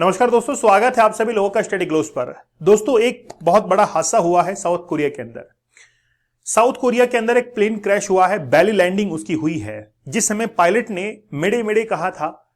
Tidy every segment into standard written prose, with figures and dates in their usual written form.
नमस्कार दोस्तों, स्वागत है आप सभी लोगों का स्टडी ग्लोस पर। दोस्तों, एक बहुत बड़ा हादसा हुआ है साउथ कोरिया के अंदर। साउथ कोरिया के अंदर एक प्लेन क्रैश हुआ है, बेली लैंडिंग उसकी हुई है। जिस समय पायलट ने मेडे मेडे कहा था,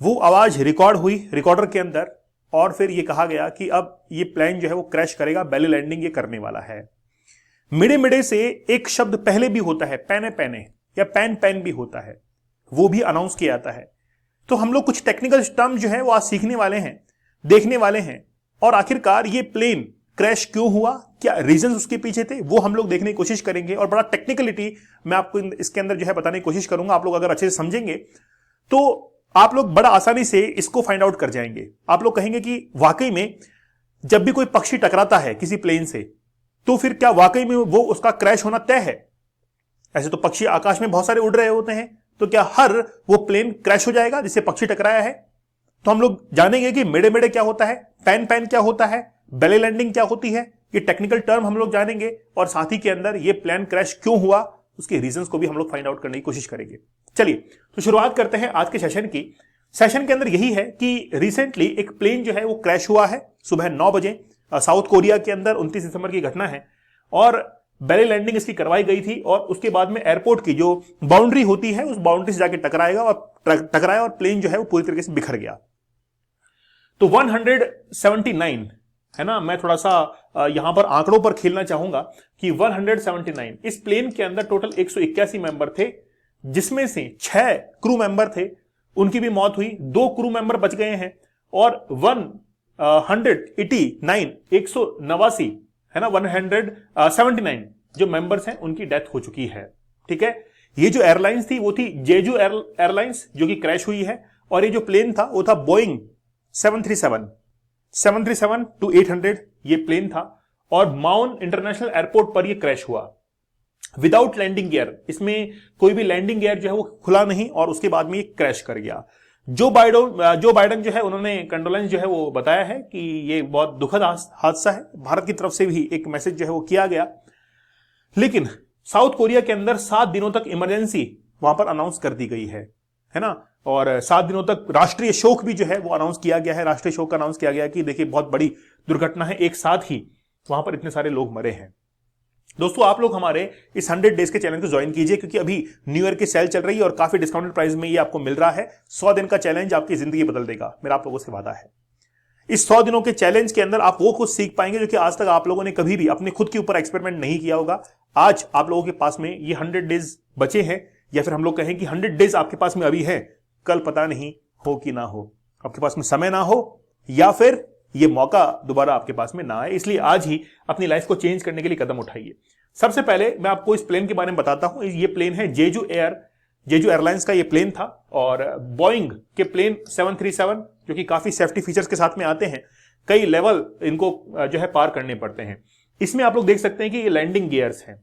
वो आवाज रिकॉर्ड हुई रिकॉर्डर के अंदर और फिर ये कहा गया कि अब ये प्लेन जो है वो क्रैश करेगा, बेली लैंडिंग ये करने वाला है। मेडे मेडे से एक शब्द पहले भी होता है, पैने पैने या पैन पैन भी होता है, वो भी अनाउंस किया जाता है। तो हम लोग कुछ टेक्निकल टर्म जो है वो आज सीखने वाले हैं, देखने वाले हैं, और आखिरकार ये प्लेन क्रैश क्यों हुआ, क्या रीजंस उसके पीछे थे, वो हम लोग देखने की कोशिश करेंगे। और बड़ा टेक्निकलिटी मैं आपको इसके अंदर जो है बताने की कोशिश करूंगा। आप लोग अगर अच्छे से समझेंगे तो आप लोग बड़ा आसानी से इसको फाइंड आउट कर जाएंगे। आप लोग कहेंगे कि वाकई में जब भी कोई पक्षी टकराता है किसी प्लेन से, तो फिर क्या वाकई में वो उसका क्रैश होना तय है? ऐसे तो पक्षी आकाश में बहुत सारे उड़ रहे होते हैं, तो क्या हर वो प्लेन क्रैश हो जाएगा जिससे पक्षी टकराया है? तो हम लोग जानेंगे कि मेडे मेडे क्या होता है, पैन पैन क्या होता है, बेली लैंडिंग क्या होती है, ये टेक्निकल टर्म हम लोग जानेंगे। और साथ ही के अंदर ये प्लेन क्रैश क्यों हुआ, उसके रीजंस को भी हम लोग फाइंड आउट करने की कोशिश करेंगे। चलिए तो शुरुआत करते हैं आज के सेशन की। सेशन के अंदर यही है कि रिसेंटली एक प्लेन जो है वो क्रैश हुआ है सुबह 9 बजे साउथ कोरिया के अंदर। 29 दिसंबर की घटना है और बेली लैंडिंग इसकी करवाई गई थी और उसके बाद में एयरपोर्ट की जो बाउंड्री होती है उस बाउंड्री से जाके टकराया और प्लेन जो है वो पूरी तरीके से बिखर गया। तो 179 है ना, मैं थोड़ा सा यहां पर आंकड़ों पर खेलना चाहूंगा कि 179 इस प्लेन के अंदर टोटल 181 मेंबर थे, जिसमें से 6 क्रू मेंबर थे, उनकी भी मौत हुई, 2 क्रू मेंबर बच गए हैं और 189 है ना 179 जो मेंबर्स हैं उनकी डेथ हो चुकी है। ठीक है, ये जो एयरलाइंस थी वो थी जेजू एयरलाइंस जो कि क्रैश हुई है, और ये जो प्लेन था वो था बोइंग 737-800 ये प्लेन था और माउन इंटरनेशनल एयरपोर्ट पर ये क्रैश हुआ विदाउट लैंडिंग गियर। इसमें कोई भी लैंडिंग गियर जो है वो खुला नहीं और उसके बाद में ये क्रैश कर गया। जो बाइडन जो है उन्होंने कंडोलेंस जो है वो बताया है कि ये बहुत दुखद हादसा है। भारत की तरफ से भी एक मैसेज जो है वो किया गया, लेकिन साउथ कोरिया के अंदर 7 दिनों तक इमरजेंसी वहां पर अनाउंस कर दी गई है ना, और 7 दिनों तक राष्ट्रीय शोक भी जो है वो अनाउंस किया गया है। राष्ट्रीय शोक अनाउंस किया गया कि देखिए बहुत बड़ी दुर्घटना है, एक साथ ही वहां पर इतने सारे लोग मरे हैं। दोस्तों, आप लोग हमारे इस 100 डेज के चैलेंज को ज्वाइन कीजिए, क्योंकि अभी न्यू ईयर की सेल चल रही है और काफी डिस्काउंटेड प्राइस में ये आपको मिल रहा है। 100 दिन का चैलेंज आपकी जिंदगी बदल देगा, मेरा आप लोगों से वादा है। इस 100 दिनों के चैलेंज के अंदर आप वो कुछ सीख पाएंगे जो कि आज तक आप लोगों ने कभी भी अपने खुद के ऊपर एक्सपेरिमेंट नहीं किया होगा। आज आप लोगों के पास में ये 100 डेज बचे हैं, या फिर हम लोग कहें कि 100 डेज आपके पास में अभी है, कल पता नहीं हो कि ना हो, आपके पास में समय ना हो या फिर ये मौका दोबारा आपके पास में ना आए। इसलिए आज ही अपनी लाइफ को चेंज करने के लिए कदम उठाइए। सबसे पहले मैं आपको इस प्लेन के बारे में बताता हूं। ये प्लेन है जेजू एयरलाइंस का ये प्लेन था, और बोइंग के प्लेन 737 जो कि काफी सेफ्टी फीचर्स के साथ में आते हैं, कई लेवल इनको जो है पार करने पड़ते हैं। इसमें आप लोग देख सकते हैं कि ये लैंडिंग गियर्स हैं।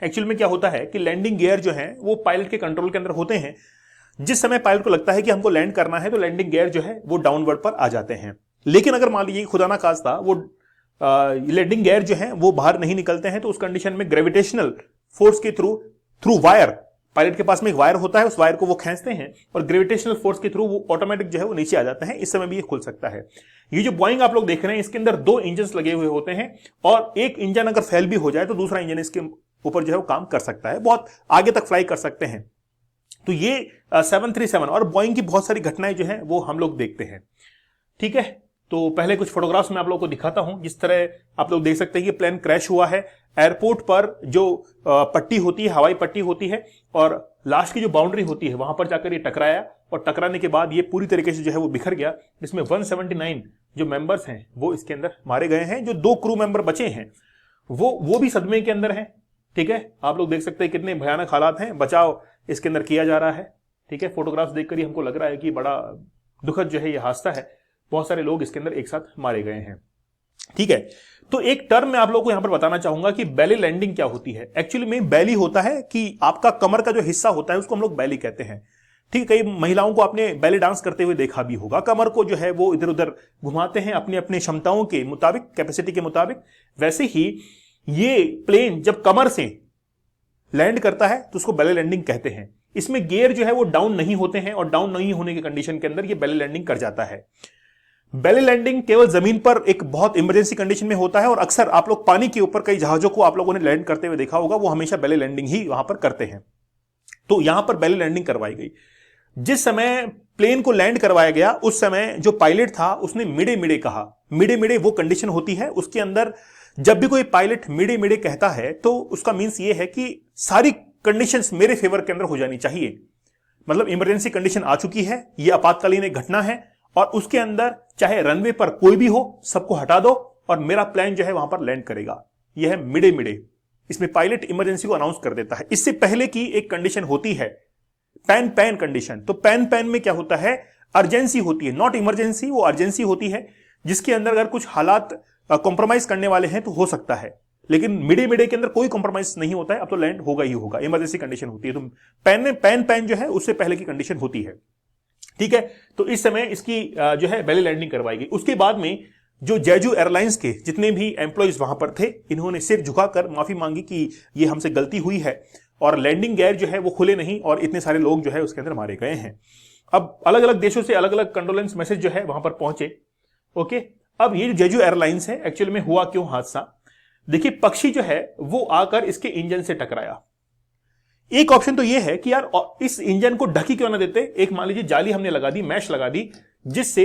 एक्चुअल में क्या होता है कि लैंडिंग गियर जो है वो पायलट के कंट्रोल के अंदर होते हैं। जिस समय पायलट को लगता है कि हमको लैंड करना है तो लैंडिंग गियर जो है वो डाउनवर्ड पर आ जाते हैं। लेकिन अगर मान लीजिए खुदा ना खास्ता वो लैंडिंग गियर जो है वो बाहर नहीं निकलते हैं, तो उस कंडीशन में ग्रेविटेशनल फोर्स के थ्रू वायर, पायलट के पास में एक वायर होता है, उस वायर को वो खींचते हैं और ग्रेविटेशनल फोर्स के थ्रू वो ऑटोमेटिक जो है वो नीचे आ जाते हैं। इस समय भी ये खुल सकता है। ये जो बोइंग आप लोग देख रहे हैं इसके अंदर 2 इंजन लगे हुए होते हैं, और एक इंजन अगर फेल भी हो जाए तो दूसरा इंजन इसके ऊपर जो है वो काम कर सकता है, बहुत आगे तक फ्लाई कर सकते हैं। तो ये 737 और बोइंग की बहुत सारी घटनाएं जो है वो हम लोग देखते हैं। ठीक है, तो पहले कुछ फोटोग्राफ्स मैं आप लोगों को दिखाता हूं। जिस तरह आप लोग देख सकते हैं कि प्लेन क्रैश हुआ है, एयरपोर्ट पर जो पट्टी होती है, हवाई पट्टी होती है, और लास्ट की जो बाउंड्री होती है वहां पर जाकर ये टकराया, और टकराने के बाद ये पूरी तरीके से जो है वो बिखर गया। इसमें 179 जो मेंबर्स हैं वो इसके अंदर मारे गए हैं। जो 2 क्रू मेंबर बचे हैं वो भी सदमे के अंदर हैं। ठीक है, आप लोग देख सकते हैं कितने भयानक हालात हैं, बचाव इसके अंदर किया जा रहा है। ठीक है, फोटोग्राफ्स देखकर ही हमको लग रहा है कि बड़ा दुखद जो है ये हादसा है, बहुत सारे लोग इसके अंदर एक साथ मारे गए हैं। ठीक है, तो एक टर्म मैं आप लोगों को यहां पर बताना चाहूंगा कि बेली लैंडिंग क्या होती है। एक्चुअली में बेली होता है कि आपका कमर का जो हिस्सा होता है उसको हम लोग बेली कहते हैं। ठीक है, कई महिलाओं को आपने बेली डांस करते हुए देखा भी होगा, कमर को जो है वो इधर उधर घुमाते हैं अपनी अपनी क्षमताओं के मुताबिक, कैपेसिटी के मुताबिक। वैसे ही ये प्लेन जब कमर से लैंड करता है तो उसको बेली लैंडिंग कहते हैं। इसमें गियर जो है वो डाउन नहीं होते हैं, और डाउन नहीं होने की कंडीशन के अंदर ये बेली लैंडिंग कर जाता है। बेली लैंडिंग केवल जमीन पर एक बहुत इमरजेंसी कंडीशन में होता है और अक्सर आप लोग पानी के ऊपर कई जहाजों को आप लोगों ने लैंड करते हुए देखा होगा, वो हमेशा बेली लैंडिंग ही वहां पर करते हैं। तो यहां पर बेली लैंडिंग करवाई गई। जिस समय प्लेन को लैंड करवाया गया उस समय जो पायलट था उसने मिडे मिडे कहा। मिडे मिडे वो कंडीशन होती है, उसके अंदर जब भी कोई पायलट मिडे मिडे कहता है तो उसका मीन्स ये है कि सारी कंडीशंस मेरे फेवर के अंदर हो जानी चाहिए। मतलब इमरजेंसी कंडीशन आ चुकी है, यह आपातकालीन एक घटना है और उसके अंदर चाहे रनवे पर कोई भी हो, सबको हटा दो और मेरा प्लेन जो है वहां पर लैंड करेगा। यह है मिडे मिडे। इसमें पायलट इमरजेंसी को अनाउंस कर देता है। इससे पहले की एक कंडीशन होती है पैन पैन कंडीशन। तो पैन पैन में क्या होता है, अर्जेंसी होती है, नॉट इमरजेंसी, वो अर्जेंसी होती है जिसके अंदर अगर कुछ हालात कॉम्प्रोमाइज करने वाले हैं तो हो सकता है। लेकिन मिडे मिडे के अंदर कोई कॉम्प्रोमाइज नहीं होता है, अब तो लैंड होगा ही होगा, इमरजेंसी कंडीशन होती है। तो पैन पैन जो है उससे पहले की कंडीशन होती है। ठीक है, तो इस समय इसकी जो है बेली लैंडिंग करवाई गई। उसके बाद में जो जेजू एयरलाइंस के जितने भी एम्प्लॉइज वहां पर थे, इन्होंने सिर झुकाकर माफी मांगी कि ये हमसे गलती हुई है और लैंडिंग गियर जो है वो खुले नहीं और इतने सारे लोग जो है उसके अंदर मारे गए हैं। अब अलग अलग देशों से अलग अलग कंडोलेंस मैसेज जो है वहां पर पहुंचे। ओके, अब ये जो जेजू एयरलाइंस है एक्चुअली में हुआ क्यों हादसा, देखिए पक्षी जो है वो आकर इसके इंजन से टकराया। एक ऑप्शन तो ये है कि यार इस इंजन को ढकी क्यों ना देते, एक मान लीजिए जाली हमने लगा दी, मैश लगा दी, जिससे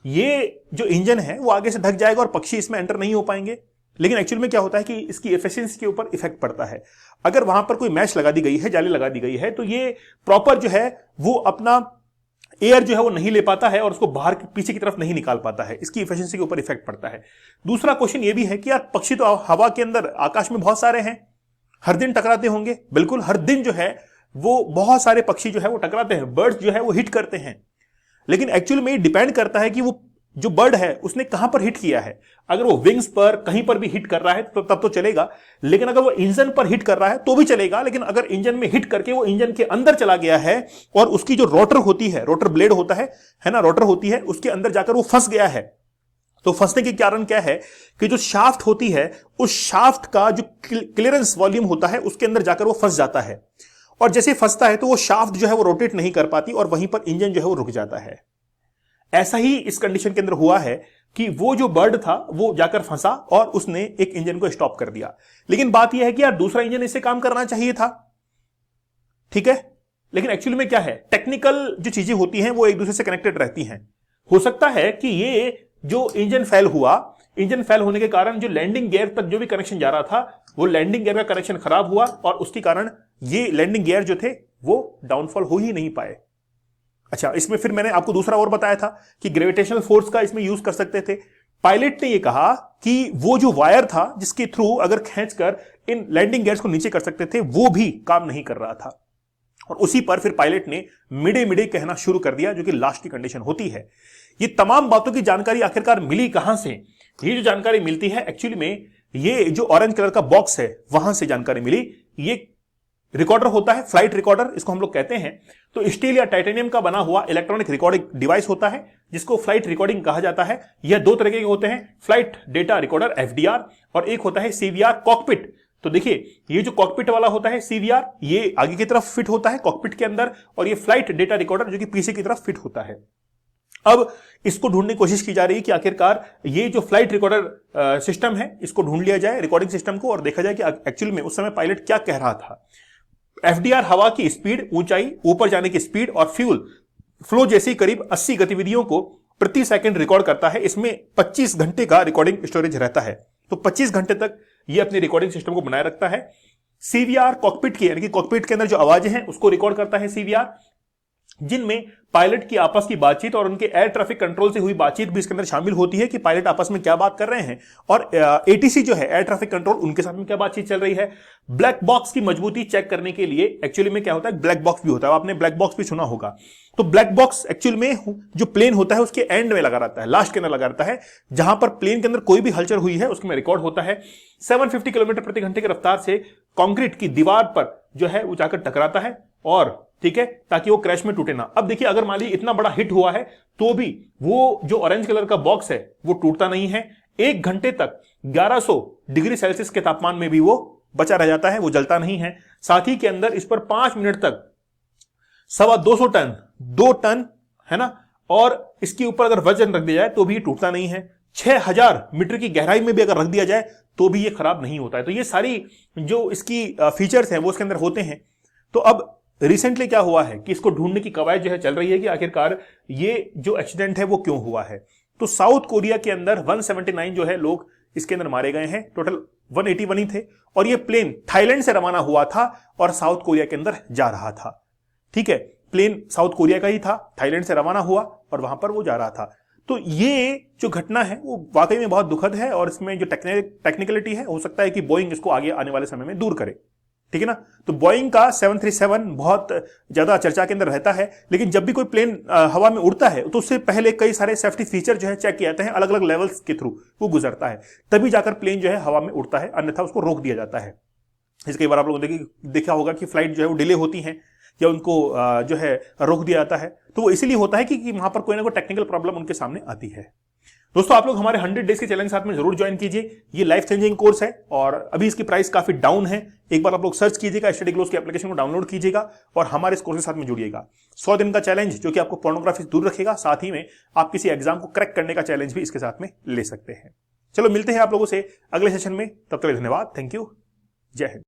ये जो इंजन है वो आगे से ढक जाएगा और पक्षी इसमें एंटर नहीं हो पाएंगे। लेकिन एक्चुअल में क्या होता है कि इसकी एफिशिएंसी के ऊपर इफेक्ट पड़ता है। अगर वहां पर कोई मैश लगा दी गई है, जाली लगा दी गई है, तो ये प्रॉपर जो है वो अपना एयर जो है वो नहीं ले पाता है और उसको बाहर पीछे की तरफ नहीं निकाल पाता है। इसकी एफिशिएंसी के ऊपर इफेक्ट पड़ता है। दूसरा क्वेश्चन ये भी है कि यार पक्षी तो हवा के अंदर आकाश में बहुत सारे हैं, हर दिन टकराते होंगे। बिल्कुल, हर दिन जो है वो बहुत सारे पक्षी जो है वो टकराते हैं, बर्ड्स जो है वो हिट करते हैं। लेकिन एक्चुअल में डिपेंड करता है कि वो जो बर्ड है उसने कहां पर हिट किया है। अगर वो विंग्स पर कहीं पर भी हिट कर रहा है तो तब तो चलेगा, लेकिन अगर वो इंजन पर हिट कर रहा है तो भी चलेगा। लेकिन अगर इंजन में हिट करके वो इंजन के अंदर चला गया है और उसकी जो रोटर होती है, रोटर ब्लेड होता है ना, रोटर होती है, उसके अंदर जाकर वो फंस गया है, तो फंसने के कारण क्या है कि जो शाफ्ट होती है उस शाफ्ट का जो क्लियरेंस वॉल्यूम होता है उसके अंदर जाकर वो फंस जाता है और जैसे फंसता है तो वो शाफ्ट जो है वो रोटेट नहीं कर पाती और वहीं पर इंजन जो है वो रुक जाता है। ऐसा ही इस कंडीशन के अंदर हुआ है कि वो जो बर्ड था वो जाकर फंसा और उसने एक इंजन को स्टॉप कर दिया। लेकिन बात यह है कि यार दूसरा इंजन इससे काम करना चाहिए था, ठीक है। लेकिन एक्चुअली में क्या है, टेक्निकल जो चीजें होती हैं वो एक दूसरे से कनेक्टेड रहती हैं। हो सकता है कि ये जो इंजन फेल हुआ, इंजन फेल होने के कारण जो लैंडिंग गियर तक जो भी कनेक्शन जा रहा था वो लैंडिंग गियर का कनेक्शन खराब हुआ और उसके कारण ये लैंडिंग गियर जो थे वो डाउनफॉल हो ही नहीं पाए। अच्छा, इसमें फिर मैंने आपको दूसरा और बताया था कि ग्रेविटेशनल फोर्स का इसमें यूज कर सकते थे। पायलट ने ये कहा कि वो जो वायर था जिसके थ्रू अगर खींचकर इन लैंडिंग गियर्स को नीचे कर सकते थे वो भी काम नहीं कर रहा था और उसी पर फिर पायलट ने मिडे मिडे कहना शुरू कर दिया, जो कि लास्ट की कंडीशन होती है। ये तमाम बातों की जानकारी आखिरकार मिली कहां से, ये जो जानकारी मिलती है एक्चुअली में ये जो ऑरेंज कलर का बॉक्स है वहां से जानकारी मिली। ये रिकॉर्डर होता है, फ्लाइट रिकॉर्डर इसको हम लोग कहते हैं। तो स्टील या टाइटेनियम का बना हुआ इलेक्ट्रॉनिक रिकॉर्डिंग डिवाइस होता है जिसको फ्लाइट रिकॉर्डिंग कहा जाता है। यह दो तरह के होते हैं, फ्लाइट डेटा रिकॉर्डर एफडीआर और एक होता है सीवीआर कॉकपिट। तो देखिए ये जो कॉकपिट वाला होता है सीवीआर, ये आगे की तरफ फिट होता है कॉकपिट के अंदर और ये फ्लाइट डेटा रिकॉर्डर जो कि पीछे की तरफ फिट होता है। अब इसको ढूंढने की कोशिश की जा रही है कि आखिरकार ये जो फ्लाइट रिकॉर्डर सिस्टम है इसको ढूंढ लिया जाए, रिकॉर्डिंग सिस्टम को, और देखा जाए कि एक्चुअली में उस समय पायलट क्या कह रहा था। एफडीआर हवा की स्पीड, ऊंचाई, ऊपर जाने की स्पीड और फ्यूल फ्लो जैसी करीब 80 गतिविधियों को प्रति सेकंड रिकॉर्ड करता है। इसमें 25 घंटे का रिकॉर्डिंग स्टोरेज रहता है, तो 25 घंटे तक ये अपने रिकॉर्डिंग सिस्टम को बनाए रखता है। सीवीआर कॉकपिट की, यानी कि कॉकपिट के अंदर जो आवाजें हैं उसको रिकॉर्ड करता है सीवीआर, जिनमें पायलट की आपस की बातचीत और उनके एयर ट्रैफिक कंट्रोल से हुई बातचीत भी इसके अंदर शामिल होती है कि पायलट आपस में क्या बात कर रहे हैं और एटीसी जो है एयर ट्रैफिक कंट्रोल, उनके साथ में क्या बातचीत चल रही है। ब्लैक बॉक्स की मजबूती चेक करने के लिए एक्चुअली में क्या होता है, ब्लैक बॉक्स भी होता है, आपने ब्लैक बॉक्स भी सुना होगा। तो ब्लैक बॉक्स एक्चुअल में जो प्लेन होता है उसके एंड में लगा रहता है, लास्ट के अंदर लगा रहता है, जहां पर प्लेन के अंदर कोई भी हलचल हुई है उसमें रिकॉर्ड होता है। 750 किलोमीटर प्रति घंटे की रफ्तार से कंक्रीट की दीवार पर जो है वो जाकर टकराता है और ठीक है, ताकि वो क्रैश में टूटे ना। अब देखिए अगर मान लीजिए इतना बड़ा हिट हुआ है तो भी वो जो ऑरेंज कलर का बॉक्स है वो टूटता नहीं है। 1 घंटे तक 1100 डिग्री सेल्सियस के तापमान में भी वो बचा रह जाता है, वो जलता नहीं है। साथ ही के अंदर इस पर 5 मिनट तक 225 टन 2 टन है ना और इसके ऊपर अगर वजन रख दिया जाए तो भी ये टूटता नहीं है। 6000 मीटर की गहराई में भी अगर रख दिया जाए तो भी ये खराब नहीं होता है। तो ये सारी जो इसकी फीचर्स हैं वो इसके अंदर होते हैं। तो अब रिसेंटली क्या हुआ है कि इसको ढूंढने की कवायद जो है चल रही है कि आखिरकार ये जो एक्सीडेंट है वो क्यों हुआ है। तो साउथ कोरिया के अंदर 179 जो है लोग इसके अंदर मारे गए हैं, टोटल 181 ही थे। और ये प्लेन थाईलैंड से रवाना हुआ था और साउथ कोरिया के अंदर जा रहा था। ठीक है, प्लेन साउथ कोरिया का ही था, थाईलैंड से रवाना हुआ और वहां पर वो जा रहा था। तो ये जो घटना है वो वाकई में बहुत दुखद है और इसमें जो टेक्निकलिटी है हो सकता है कि बोइंग इसको आगे आने वाले समय में दूर करे। ठीक है ना। तो बोइंग का 737 बहुत ज्यादा चर्चा के अंदर रहता है, लेकिन जब भी कोई प्लेन हवा में उड़ता है तो उससे पहले कई सारे सेफ्टी फीचर जो है चेक किए जाते हैं, अलग अलग लेवल्स के थ्रू वो गुजरता है, तभी जाकर प्लेन जो है हवा में उड़ता है, अन्यथा उसको रोक दिया जाता है। इस कई बार आप लोगों ने देखा होगा कि फ्लाइट जो है वो डिले होती है या उनको जो है रोक दिया जाता है, तो वो इसीलिए होता है कि वहां पर कोई ना कोई टेक्निकल प्रॉब्लम उनके सामने आती है। दोस्तों आप लोग हमारे 100 डेज के चैलेंज साथ में जरूर ज्वाइन कीजिए। ये लाइफ चेंजिंग कोर्स है और अभी इसकी प्राइस काफी डाउन है। एक बार आप लोग सर्च कीजिएगा, स्टडी ग्लोस की एप्लीकेशन को डाउनलोड कीजिएगा और हमारे इस कोर्स के साथ में जुड़िएगा। 100 दिन का चैलेंज जो कि आपको पोर्नोग्राफी से दूर रखेगा, साथ ही में आप किसी एग्जाम को क्रैक करने का चैलेंज भी इसके साथ में ले सकते हैं। चलो मिलते हैं आप लोगों से अगले सेशन में, तब तक धन्यवाद, थैंक यू, जय हिंद।